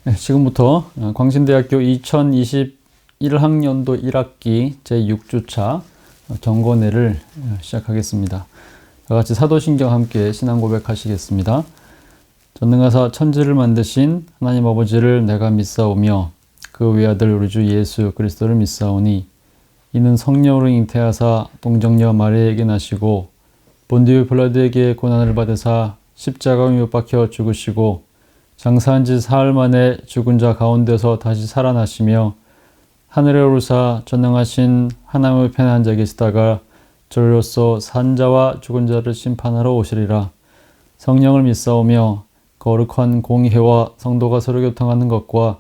네, 지금부터 광신대학교 2021학년도 1학기 제6주차 경건회를 시작하겠습니다. 다같이 사도신경 함께 신앙 고백하시겠습니다. 전능하사 천지를 만드신 하나님 아버지를 내가 믿사오며 그 외아들 우리 주 예수 그리스도를 믿사오니 이는 성령으로 잉태하사 동정녀 마리아에게 나시고 본디오 빌라도에게 고난을 받으사 십자가에 못 박혀 죽으시고 장사한 지 사흘 만에 죽은 자 가운데서 다시 살아나시며 하늘에 오르사 전능하신 하나님의 편에 앉아 계시다가 저로서 산 자와 죽은 자를 심판하러 오시리라. 성령을 믿사오며 거룩한 공의회와 성도가 서로 교통하는 것과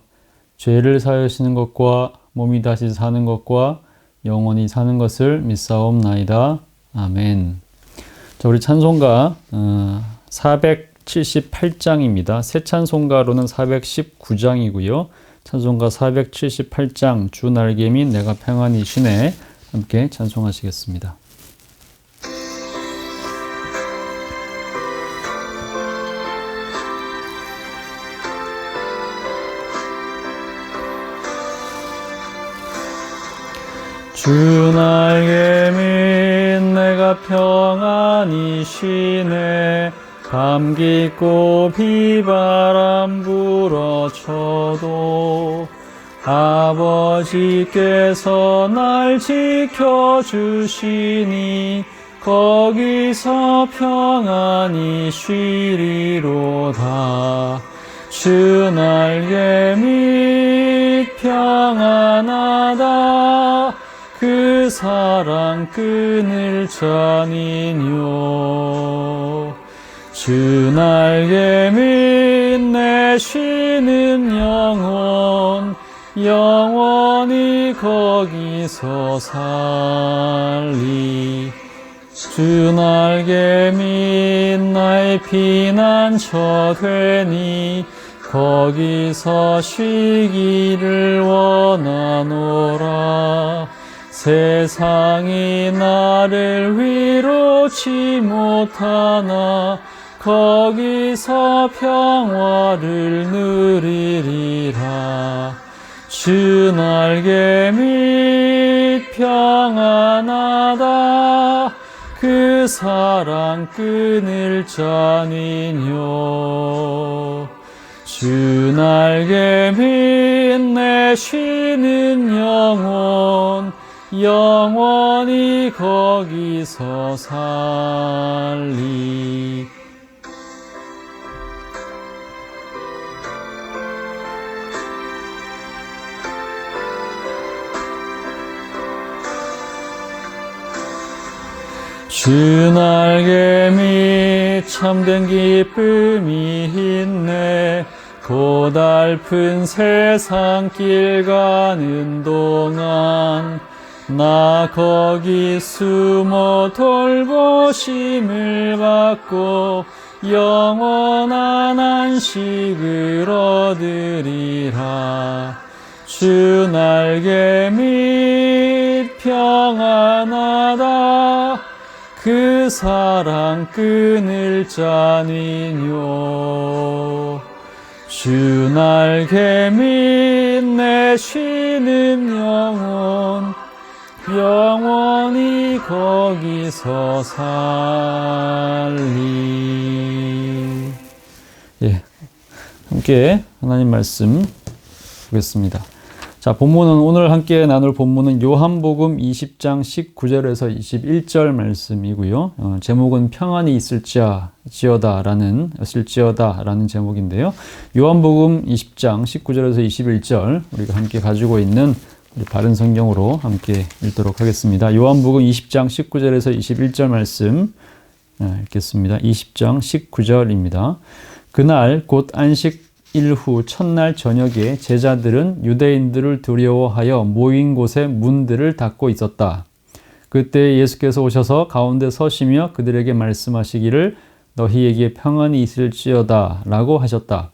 죄를 사하시는 것과 몸이 다시 사는 것과 영원히 사는 것을 믿사옵나이다. 아멘. 자, 우리 찬송가 478장입니다. 새 찬송가로는 419장이고요. 찬송가 478장 주 날개 및 내가 평안히 쉬네 함께 찬송하시겠습니다. 주 날개 및 내가 평안히 쉬네 감기 있고 비바람 불어쳐도 아버지께서 날 지켜주시니 거기서 평안히 쉬리로다. 주 날개 및 평안하다 그 사랑 끊을 자니뇨. 주 날개 및 내 쉬는 영혼 영원히 거기서 살리. 주 날개 및 나의 피난처 되니 거기서 쉬기를 원하노라. 세상이 나를 위로치 못하나 거기서 평화를 누리리라. 주 날개 및 평안하다 그 사랑 끊을 자니뇨. 주 날개 및 내 쉬는 영혼 영원히 거기서 살리. 주 날개 및 참된 기쁨이 있네 고달픈 세상 길 가는 동안 나 거기 숨어 돌보심을 받고 영원한 안식을 얻으리라. 주 날개 및 평안하다 그 사랑 끊을 자니뇨. 주 날개 및 내 쉬는 영혼 영원히 거기서 살리. 예, 함께 하나님 말씀 보겠습니다. 자, 본문은 오늘 함께 나눌 본문은 요한복음 20장 19절에서 21절 말씀이고요. 제목은 평안이 있을지어다라는 제목인데요. 요한복음 20장 19절에서 21절 우리가 함께 가지고 있는 우리 바른 성경으로 함께 읽도록 하겠습니다. 요한복음 20장 19절에서 21절 말씀 읽겠습니다. 20장 19절입니다. 그날 곧 안식 일후 첫날 저녁에 제자들은 유대인들을 두려워하여 모인 곳에 문들을 닫고 있었다. 그때 예수께서 오셔서 가운데 서시며 그들에게 말씀하시기를 너희에게 평안이 있을지어다 라고 하셨다.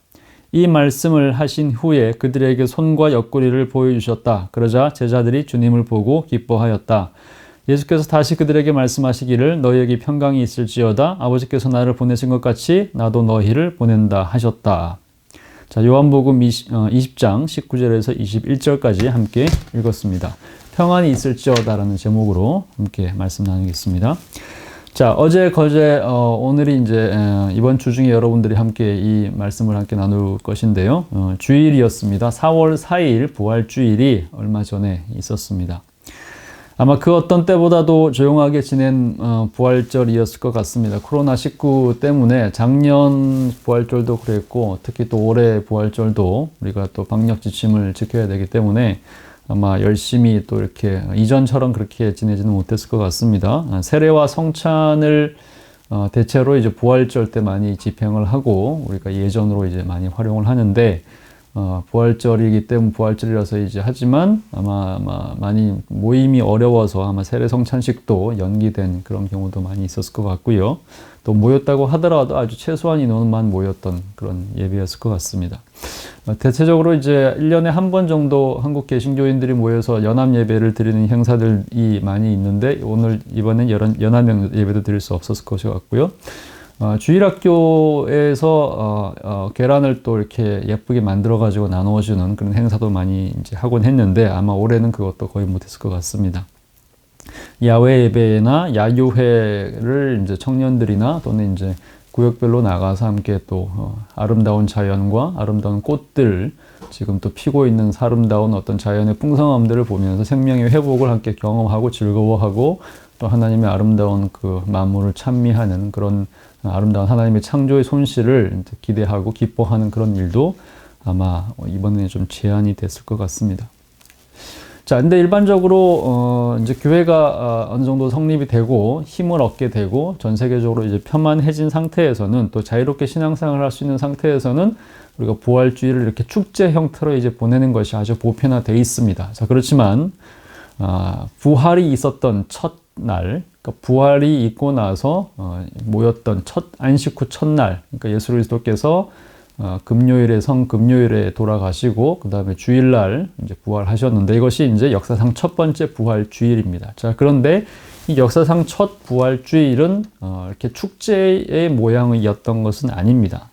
이 말씀을 하신 후에 그들에게 손과 옆구리를 보여주셨다. 그러자 제자들이 주님을 보고 기뻐하였다. 예수께서 다시 그들에게 말씀하시기를 너희에게 평강이 있을지어다. 아버지께서 나를 보내신 것 같이 나도 너희를 보낸다 하셨다. 자, 요한복음 20장 19절에서 21절까지 함께 읽었습니다. 평안이 있을지어다라는 제목으로 함께 말씀 나누겠습니다. 자, 어제 거제 오늘이 이제 이번 주 중에 여러분들이 함께 이 말씀을 함께 나눌 것인데요. 주일이었습니다. 4월 4일 부활주일이 얼마 전에 있었습니다. 아마 그 어떤 때보다도 조용하게 지낸 부활절이었을 것 같습니다. 코로나19 때문에 작년 부활절도 그랬고 특히 또 올해 부활절도 우리가 또 방역 지침을 지켜야 되기 때문에 아마 열심히 또 이렇게 이전처럼 그렇게 지내지는 못했을 것 같습니다. 세례와 성찬을 대체로 이제 부활절 때 많이 집행을 하고 우리가 예전으로 이제 많이 활용을 하는데 부활절이기 때문에 부활절이라서 이제 하지만 아마 많이 모임이 어려워서 아마 세례 성찬식도 연기된 그런 경우도 많이 있었을 것 같고요. 또 모였다고 하더라도 아주 최소한 인원만 모였던 그런 예배였을 것 같습니다. 대체적으로 이제 1년에 한 번 정도 한국 개신교인들이 모여서 연합 예배를 드리는 행사들이 많이 있는데 이번엔 연합 예배도 드릴 수 없었을 것 같고요. 주일학교에서 계란을 또 이렇게 예쁘게 만들어 가지고 나누어주는 그런 행사도 많이 이제 하곤 했는데 아마 올해는 그것도 거의 못했을 것 같습니다. 야외 예배나 야유회를 이제 청년들이나 또는 이제 구역별로 나가서 함께 또 아름다운 자연과 아름다운 꽃들, 지금 또 피고 있는 아름다운 어떤 자연의 풍성함들을 보면서 생명의 회복을 함께 경험하고 즐거워하고 또 하나님의 아름다운 그 만물을 찬미하는 그런 아름다운 하나님의 창조의 손실을 기대하고 기뻐하는 그런 일도 아마 이번에 좀 제한이 됐을 것 같습니다. 자, 근데 일반적으로 이제 교회가 어느 정도 성립이 되고 힘을 얻게 되고 전 세계적으로 이제 편만해진 상태에서는 또 자유롭게 신앙생활을 할 수 있는 상태에서는 우리가 부활주일을 이렇게 축제 형태로 이제 보내는 것이 아주 보편화되어 있습니다. 자, 그렇지만 부활이 있었던 첫 날, 그러니까 부활이 있고 나서 모였던 안식 후 첫날, 그러니까 예수 그리스도께서 금요일에 성금요일에 돌아가시고 그 다음에 주일날 이제 부활하셨는데 이것이 이제 역사상 첫 번째 부활주일입니다. 자, 그런데 이 역사상 첫 부활주일은 이렇게 축제의 모양이었던 것은 아닙니다.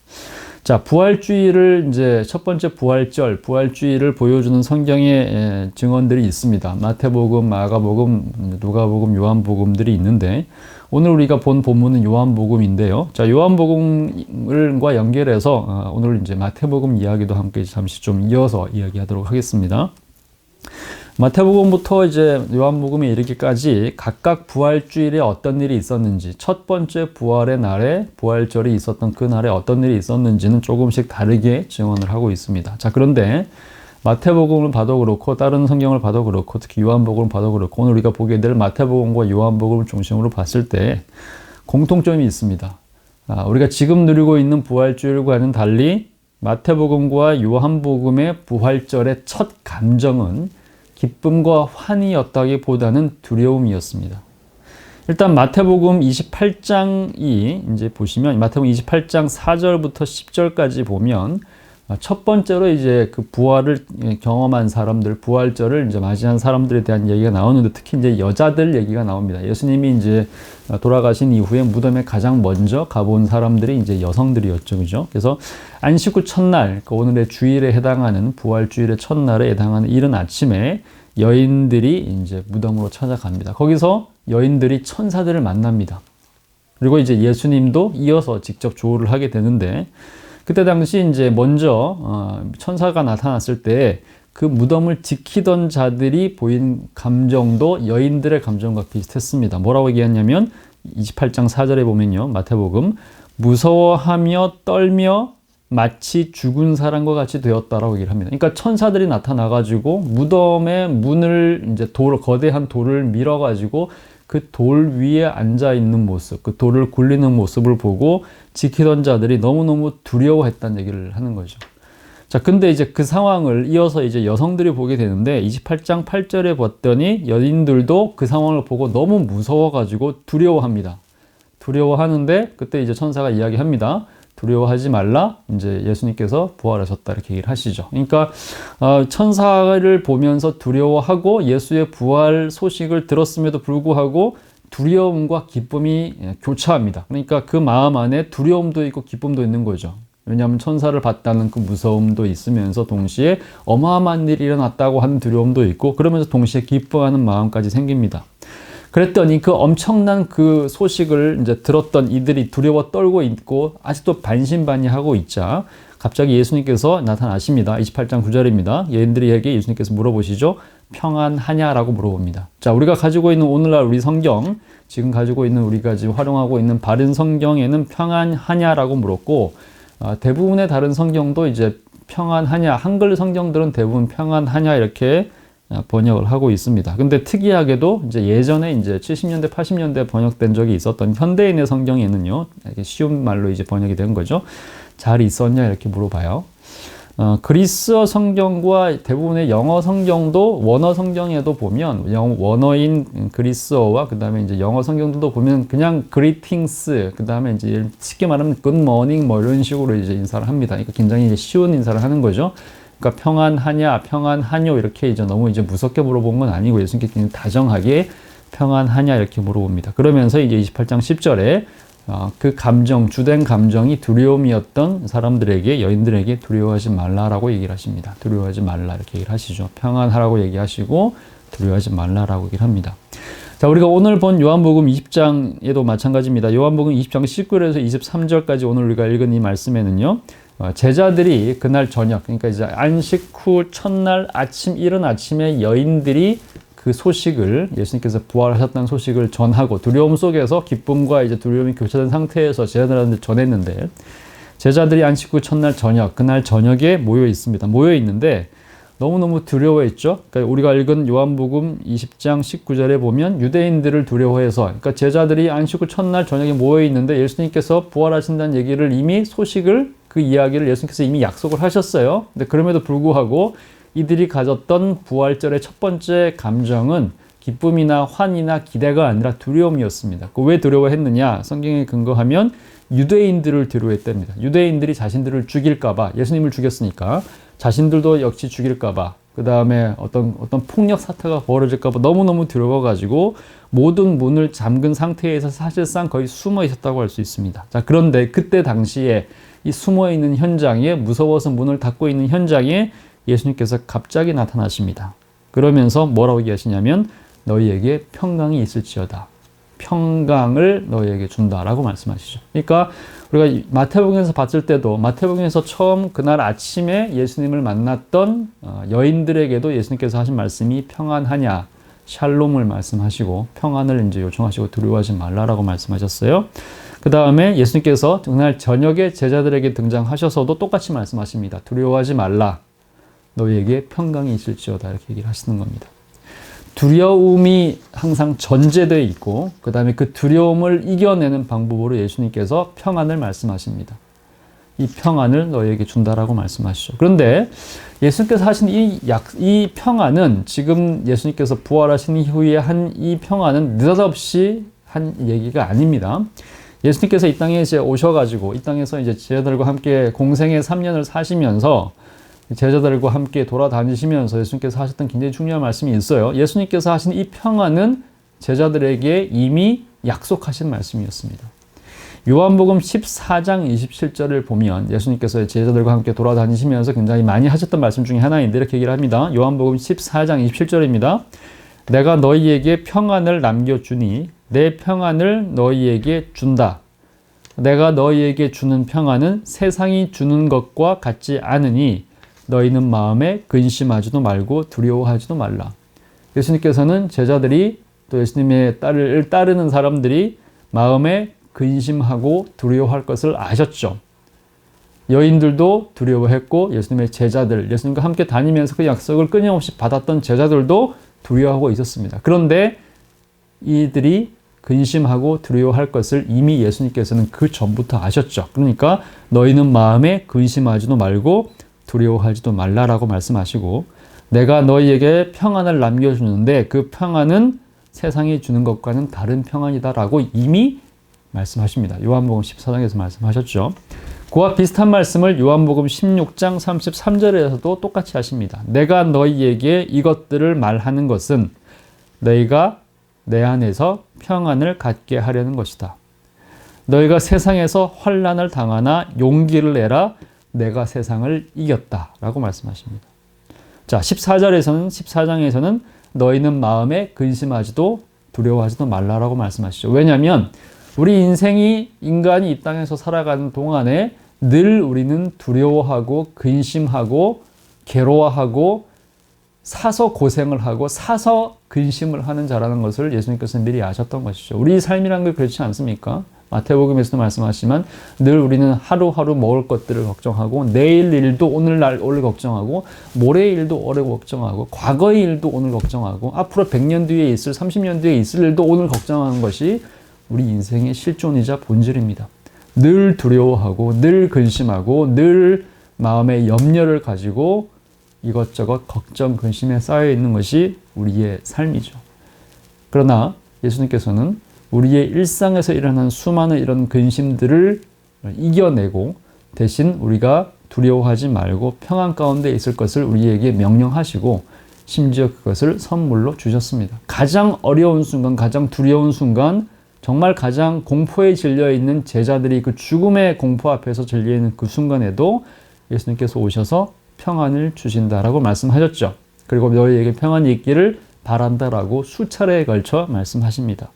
자, 부활주일을 이제 첫 번째 부활주일을 보여주는 성경의 증언들이 있습니다. 마태복음, 마가복음, 누가복음, 요한복음들이 있는데 오늘 우리가 본 본문은 요한복음인데요. 자, 요한복음과 연결해서 오늘 이제 마태복음 이야기도 함께 잠시 좀 이어서 이야기하도록 하겠습니다. 마태복음부터 이제 요한복음에 이르기까지 각각 부활주일에 어떤 일이 있었는지, 첫 번째 부활의 날에 부활절이 있었던 그 날에 어떤 일이 있었는지는 조금씩 다르게 증언을 하고 있습니다. 자, 그런데 마태복음을 봐도 그렇고 다른 성경을 봐도 그렇고 특히 요한복음을 봐도 그렇고 오늘 우리가 보게 될 마태복음과 요한복음을 중심으로 봤을 때 공통점이 있습니다. 우리가 지금 누리고 있는 부활주일과는 달리 마태복음과 요한복음의 부활절의 첫 감정은 기쁨과 환희였다기보다는 두려움이었습니다. 일단 마태복음 28장이 이제 보시면 마태복음 28장 4절부터 10절까지 보면 첫 번째로 이제 그 부활을 경험한 사람들, 부활절을 이제 맞이한 사람들에 대한 얘기가 나오는데 특히 이제 여자들 얘기가 나옵니다. 예수님이 이제 돌아가신 이후에 무덤에 가장 먼저 가본 사람들이 이제 여성들이었죠, 그죠? 그래서 안식 후 첫날, 그러니까 오늘의 주일에 해당하는 부활주일의 첫날에 해당하는 이른 아침에 여인들이 이제 무덤으로 찾아갑니다. 거기서 여인들이 천사들을 만납니다. 그리고 이제 예수님도 이어서 직접 조를 하게 되는데 그때 당시 이제 먼저 천사가 나타났을 때 그 무덤을 지키던 자들이 보인 감정도 여인들의 감정과 비슷했습니다. 뭐라고 얘기했냐면 28장 4절에 보면요. 마태복음 무서워하며 떨며 마치 죽은 사람과 같이 되었다라고 얘기를 합니다. 그러니까 천사들이 나타나가지고 무덤의 문을 이제 거대한 돌을 밀어가지고 그 돌 위에 앉아 있는 모습, 그 돌을 굴리는 모습을 보고 지키던 자들이 너무너무 두려워했다는 얘기를 하는 거죠. 자, 근데 이제 그 상황을 이어서 이제 여성들이 보게 되는데 28장 8절에 봤더니 여인들도 그 상황을 보고 너무 무서워가지고 두려워합니다. 두려워하는데 그때 이제 천사가 이야기합니다. 두려워하지 말라. 이제 예수님께서 부활하셨다 이렇게 얘기를 하시죠. 그러니까 천사를 보면서 두려워하고 예수의 부활 소식을 들었음에도 불구하고 두려움과 기쁨이 교차합니다. 그러니까 그 마음 안에 두려움도 있고 기쁨도 있는 거죠. 왜냐하면 천사를 봤다는 그 무서움도 있으면서 동시에 어마어마한 일이 일어났다고 하는 두려움도 있고 그러면서 동시에 기뻐하는 마음까지 생깁니다. 그랬더니 그 엄청난 그 소식을 이제 들었던 이들이 두려워 떨고 있고 아직도 반신반의하고 있자 갑자기 예수님께서 나타나십니다. 28장 9절입니다. 얘네들에게 예수님께서 물어보시죠. 평안하냐라고 물어봅니다. 자, 우리가 가지고 있는 오늘날 우리 성경, 지금 가지고 있는 우리가 지금 활용하고 있는 바른 성경에는 평안하냐라고 물었고 대부분의 다른 성경도 이제 평안하냐, 한글 성경들은 대부분 평안하냐 이렇게 번역을 하고 있습니다. 근데 특이하게도 이제 예전에 이제 70년대, 80년대 번역된 적이 있었던 현대인의 성경에는요, 쉬운 말로 이제 번역이 된 거죠. 잘 있었냐 이렇게 물어봐요. 그리스어 성경과 대부분의 영어 성경도 원어 성경에도 보면 원어인 그리스어와 그 다음에 이제 영어 성경들도 보면 그냥 greetings 그 다음에 이제 쉽게 말하면 good morning 뭐 이런 식으로 이제 인사를 합니다. 그러니까 굉장히 이제 쉬운 인사를 하는 거죠. 그러니까 평안하냐, 평안하뇨 이렇게 이제 너무 이제 무섭게 물어본 건 아니고 예수님께 굉장히 다정하게 평안하냐 이렇게 물어봅니다. 그러면서 이제 28장 10절에 그 감정, 주된 감정이 두려움이었던 사람들에게, 여인들에게 두려워하지 말라라고 얘기를 하십니다. 두려워하지 말라 이렇게 얘기를 하시죠. 평안하라고 얘기하시고 두려워하지 말라라고 얘기를 합니다. 자, 우리가 오늘 본 요한복음 20장에도 마찬가지입니다. 요한복음 20장 19절에서 23절까지 오늘 우리가 읽은 이 말씀에는요. 제자들이 그날 저녁, 그러니까 이제 안식 후 첫날 아침, 이른 아침에 여인들이 그 소식을 예수님께서 부활하셨다는 소식을 전하고 두려움 속에서 기쁨과 이제 두려움이 교차된 상태에서 제자들한테 전했는데 제자들이 안식 후 첫날 저녁, 그날 저녁에 모여 있습니다. 모여 있는데 너무너무 두려워했죠. 그러니까 우리가 읽은 요한복음 20장 19절에 보면 유대인들을 두려워해서 그러니까 제자들이 안식 후 첫날 저녁에 모여 있는데 예수님께서 부활하신다는 얘기를 이미 소식을 그 이야기를 예수님께서 이미 약속을 하셨어요. 근데 그럼에도 불구하고 이들이 가졌던 부활절의 첫 번째 감정은 기쁨이나 환희나 기대가 아니라 두려움이었습니다. 왜 두려워했느냐? 성경에 근거하면 유대인들을 두려워했답니다. 유대인들이 자신들을 죽일까봐, 예수님을 죽였으니까 자신들도 역시 죽일까봐, 그 다음에 어떤 폭력 사태가 벌어질까봐 너무너무 두려워가지고 모든 문을 잠근 상태에서 사실상 거의 숨어 있었다고 할 수 있습니다. 자, 그런데 그때 당시에 이 숨어 있는 현장에, 무서워서 문을 닫고 있는 현장에 예수님께서 갑자기 나타나십니다. 그러면서 뭐라고 얘기하시냐면 너희에게 평강이 있을지어다. 평강을 너희에게 준다라고 말씀하시죠. 그러니까 우리가 마태복음에서 봤을 때도 마태복음에서 처음 그날 아침에 예수님을 만났던 여인들에게도 예수님께서 하신 말씀이 평안하냐, 샬롬을 말씀하시고 평안을 이제 요청하시고 두려워하지 말라라고 말씀하셨어요. 그 다음에 예수님께서 그날 저녁에 제자들에게 등장하셔서도 똑같이 말씀하십니다. 두려워하지 말라. 너희에게 평강이 있을지어다 이렇게 얘기를 하시는 겁니다. 두려움이 항상 전제되어 있고 그 다음에 그 두려움을 이겨내는 방법으로 예수님께서 평안을 말씀하십니다. 이 평안을 너희에게 준다라고 말씀하시죠. 그런데 예수님께서 하신 이 평안은 지금 예수님께서 부활하신 이후에 한 이 평안은 느닷없이 한 얘기가 아닙니다. 예수님께서 이 땅에 이제 오셔가지고 이 땅에서 이제 제자들과 함께 공생의 3년을 사시면서 제자들과 함께 돌아다니시면서 예수님께서 하셨던 굉장히 중요한 말씀이 있어요. 예수님께서 하신 이 평안은 제자들에게 이미 약속하신 말씀이었습니다. 요한복음 14장 27절을 보면 예수님께서 제자들과 함께 돌아다니시면서 굉장히 많이 하셨던 말씀 중에 하나인데 이렇게 얘기를 합니다. 요한복음 14장 27절입니다. 내가 너희에게 평안을 남겨주니 내 평안을 너희에게 준다. 내가 너희에게 주는 평안은 세상이 주는 것과 같지 않으니 너희는 마음에 근심하지도 말고 두려워하지도 말라. 예수님께서는 제자들이 또 예수님의 딸을 따르는 사람들이 마음에 근심하고 두려워할 것을 아셨죠. 여인들도 두려워했고 예수님의 제자들, 예수님과 함께 다니면서 그 약속을 끊임없이 받았던 제자들도 두려워하고 있었습니다. 그런데 이들이 근심하고 두려워할 것을 이미 예수님께서는 그 전부터 아셨죠. 그러니까 너희는 마음에 근심하지도 말고 두려워하지도 말라라고 말씀하시고 내가 너희에게 평안을 남겨주는데 그 평안은 세상이 주는 것과는 다른 평안이다라고 이미 말씀하십니다. 요한복음 14장에서 말씀하셨죠. 그와 비슷한 말씀을 요한복음 16장 33절에서도 똑같이 하십니다. 내가 너희에게 이것들을 말하는 것은 너희가 내 안에서 평안을 갖게 하려는 것이다. 너희가 세상에서 환난을 당하나 용기를 내라. 내가 세상을 이겼다. 라고 말씀하십니다. 자, 14장에서는 너희는 마음에 근심하지도 두려워하지도 말라라고 말씀하시죠. 왜냐하면 우리 인간이 이 땅에서 살아가는 동안에 늘 우리는 두려워하고 근심하고 괴로워하고 사서 고생을 하고 사서 근심을 하는 자라는 것을 예수님께서 미리 아셨던 것이죠. 우리 삶이란 게 그렇지 않습니까? 마태복음에서도 말씀하시지만 늘 우리는 하루하루 먹을 것들을 걱정하고 내일 일도 오늘 걱정하고 모레 일도 오늘 걱정하고 과거의 일도 오늘 걱정하고 앞으로 100년 뒤에 있을 30년 뒤에 있을 일도 오늘 걱정하는 것이 우리 인생의 실존이자 본질입니다. 늘 두려워하고 늘 근심하고 늘 마음에 염려를 가지고 이것저것 걱정, 근심에 쌓여 있는 것이 우리의 삶이죠. 그러나 예수님께서는 우리의 일상에서 일어나는 수많은 이런 근심들을 이겨내고 대신 우리가 두려워하지 말고 평안 가운데 있을 것을 우리에게 명령하시고 심지어 그것을 선물로 주셨습니다. 가장 어려운 순간, 가장 두려운 순간, 정말 가장 공포에 질려 있는 제자들이 그 죽음의 공포 앞에서 질려 있는 그 순간에도 예수님께서 오셔서 평안을 주신다라고 말씀하셨죠. 그리고 너희에게 평안이 있기를 바란다라고 수차례에 걸쳐 말씀하십니다.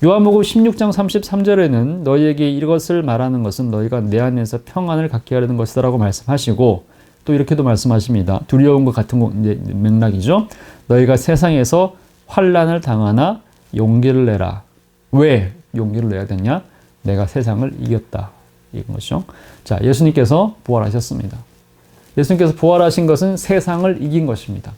요한복음 16장 33절에는 너희에게 이것을 말하는 것은 너희가 내 안에서 평안을 갖게 하려는 것이다 라고 말씀하시고 또 이렇게도 말씀하십니다. 두려운 것 같은 맥락이죠. 너희가 세상에서 환난을 당하나 용기를 내라. 왜 용기를 내야 되냐? 내가 세상을 이겼다. 이건 것이죠. 자, 예수님께서 부활하셨습니다. 예수님께서 부활하신 것은 세상을 이긴 것입니다.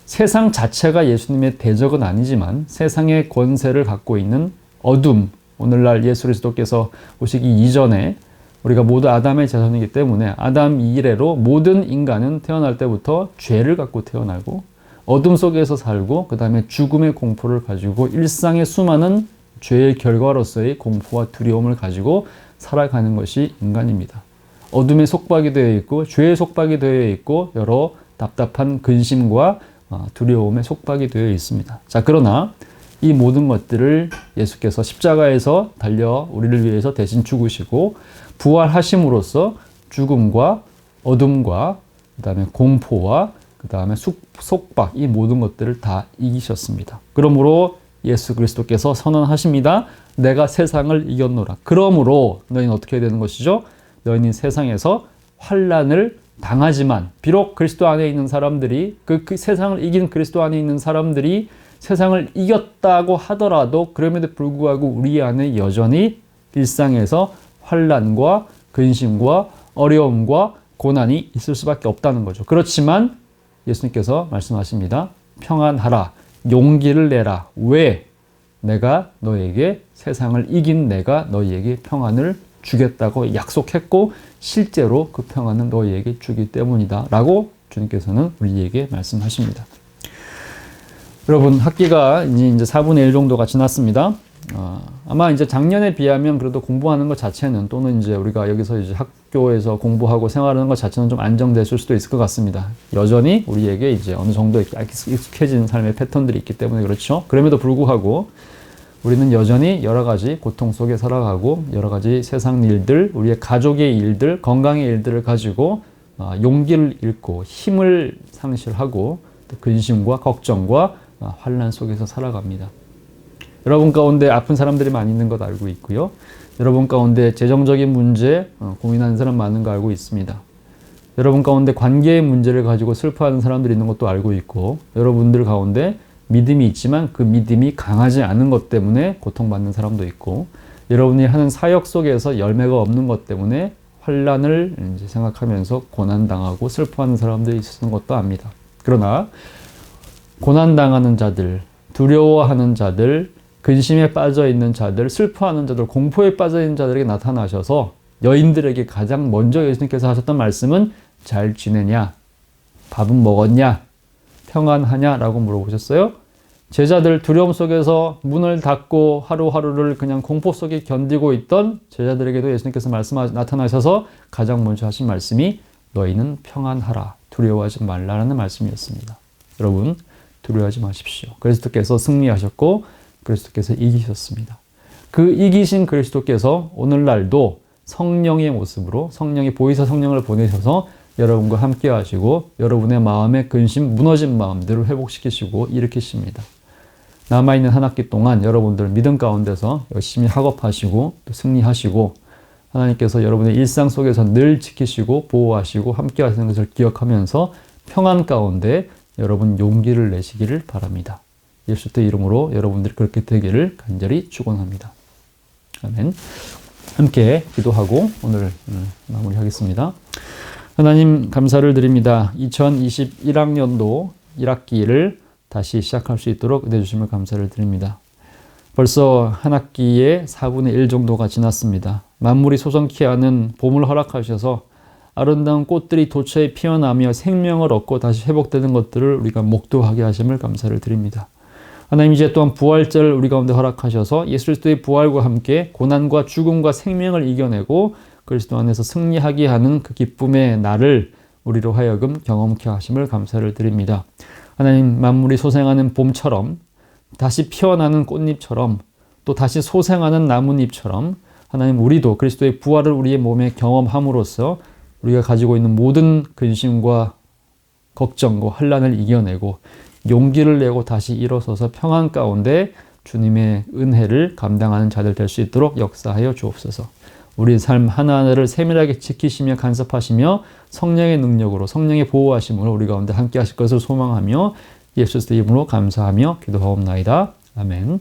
세상 자체가 예수님의 대적은 아니지만 세상의 권세를 갖고 있는 어둠, 오늘날 예수 그리스도께서 오시기 이전에 우리가 모두 아담의 자손이기 때문에 아담 이래로 모든 인간은 태어날 때부터 죄를 갖고 태어나고 어둠 속에서 살고 그 다음에 죽음의 공포를 가지고 일상의 수많은 죄의 결과로서의 공포와 두려움을 가지고 살아가는 것이 인간입니다. 어둠의 속박이 되어 있고 죄의 속박이 되어 있고 여러 답답한 근심과 두려움의 속박이 되어 있습니다. 자, 그러나 이 모든 것들을 예수께서 십자가에서 달려 우리를 위해서 대신 죽으시고 부활하심으로써 죽음과 어둠과 그 다음에 공포와 그 다음에 속박 이 모든 것들을 다 이기셨습니다. 그러므로 예수 그리스도께서 선언하십니다. 내가 세상을 이겼노라. 그러므로 너희는 어떻게 해야 되는 것이죠? 너희는 세상에서 환난을 당하지만 비록 그리스도 안에 있는 사람들이 그 세상을 이긴 그리스도 안에 있는 사람들이 세상을 이겼다고 하더라도 그럼에도 불구하고 우리 안에 여전히 일상에서 환난과 근심과 어려움과 고난이 있을 수밖에 없다는 거죠. 그렇지만 예수님께서 말씀하십니다. 평안하라. 용기를 내라. 왜? 내가 너에게 세상을 이긴 내가 너희에게 평안을 주겠다고 약속했고 실제로 그 평안은 너희에게 주기 때문이다 라고 주님께서는 우리에게 말씀하십니다. 여러분 학기가 이제 4분의 1 정도가 지났습니다. 아마 이제 작년에 비하면 그래도 공부하는 것 자체는 또는 이제 우리가 여기서 이제 학교에서 공부하고 생활하는 것 자체는 좀 안정됐을 수도 있을 것 같습니다. 여전히 우리에게 이제 어느 정도 익숙해진 삶의 패턴들이 있기 때문에 그렇죠. 그럼에도 불구하고 우리는 여전히 여러 가지 고통 속에 살아가고 여러 가지 세상 일들, 우리의 가족의 일들, 건강의 일들을 가지고 용기를 잃고 힘을 상실하고 근심과 걱정과 환난 속에서 살아갑니다. 여러분 가운데 아픈 사람들이 많이 있는 것 알고 있고요. 여러분 가운데 재정적인 문제 고민하는 사람 많은 거 알고 있습니다. 여러분 가운데 관계의 문제를 가지고 슬퍼하는 사람들이 있는 것도 알고 있고 여러분들 가운데 믿음이 있지만 그 믿음이 강하지 않은 것 때문에 고통받는 사람도 있고 여러분이 하는 사역 속에서 열매가 없는 것 때문에 환난을 이제 생각하면서 고난당하고 슬퍼하는 사람들이 있는 것도 압니다. 그러나 고난당하는 자들, 두려워하는 자들, 근심에 빠져 있는 자들, 슬퍼하는 자들, 공포에 빠져 있는 자들에게 나타나셔서 여인들에게 가장 먼저 예수님께서 하셨던 말씀은 잘 지내냐? 밥은 먹었냐? 평안하냐? 라고 물어보셨어요. 제자들 두려움 속에서 문을 닫고 하루하루를 그냥 공포 속에 견디고 있던 제자들에게도 예수님께서 나타나셔서 가장 먼저 하신 말씀이 너희는 평안하라. 두려워하지 말라라는 말씀이었습니다. 여러분 두려워하지 마십시오. 그리스도께서 승리하셨고 그리스도께서 이기셨습니다. 그 이기신 그리스도께서 오늘날도 성령의 모습으로 성령의 보이사 성령을 보내셔서 여러분과 함께 하시고 여러분의 마음의 근심, 무너진 마음들을 회복시키시고 일으키십니다. 남아있는 한 학기 동안 여러분들 믿음 가운데서 열심히 학업하시고 또 승리하시고 하나님께서 여러분의 일상 속에서 늘 지키시고 보호하시고 함께 하시는 것을 기억하면서 평안 가운데 여러분 용기를 내시기를 바랍니다. 예수의 이름으로 여러분들이 그렇게 되기를 간절히 축원합니다. 아멘. 함께 기도하고 오늘 마무리하겠습니다. 하나님 감사를 드립니다. 2021학년도 1학기를 다시 시작할 수 있도록 은혜 주심을 감사를 드립니다. 벌써 한 학기의 4분의 1 정도가 지났습니다. 만물이 소성케 하는 봄을 허락하셔서 아름다운 꽃들이 도처에 피어나며 생명을 얻고 다시 회복되는 것들을 우리가 목도하게 하심을 감사를 드립니다. 하나님 이제 또한 부활절을 우리 가운데 허락하셔서 예수 그리스도의 부활과 함께 고난과 죽음과 생명을 이겨내고 그리스도 안에서 승리하게 하는 그 기쁨의 날을 우리로 하여금 경험케 하심을 감사를 드립니다. 하나님 만물이 소생하는 봄처럼 다시 피어나는 꽃잎처럼 또 다시 소생하는 나뭇잎처럼 하나님 우리도 그리스도의 부활을 우리의 몸에 경험함으로써 우리가 가지고 있는 모든 근심과 걱정과 환난을 이겨내고 용기를 내고 다시 일어서서 평안 가운데 주님의 은혜를 감당하는 자들 될 수 있도록 역사하여 주옵소서. 우리 삶 하나하나를 세밀하게 지키시며 간섭하시며 성령의 능력으로 성령의 보호하심으로 우리 가운데 함께 하실 것을 소망하며 예수 그리스도의 이름으로 감사하며 기도하옵나이다. 아멘.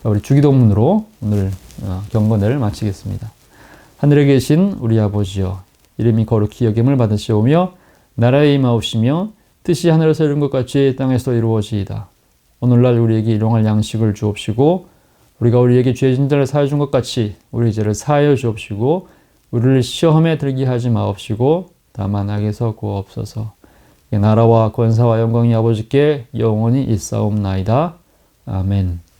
우리 주기도문으로 오늘 경건회를 마치겠습니다. 하늘에 계신 우리 아버지여 이름이 거룩히 여김을 받으시오며 나라의 임하옵시며 뜻이 하늘에서 이룬 것 같이 땅에서 이루어지이다. 오늘날 우리에게 일용할 양식을 주옵시고 우리가 우리에게 죄 진 자를 사하여 준 것 같이 우리 죄를 사하여 주옵시고 우리를 시험에 들게 하지 마옵시고 다만 악에서 구하옵소서. 나라와 권사와 영광이 아버지께 영원히 있사옵나이다. 아멘.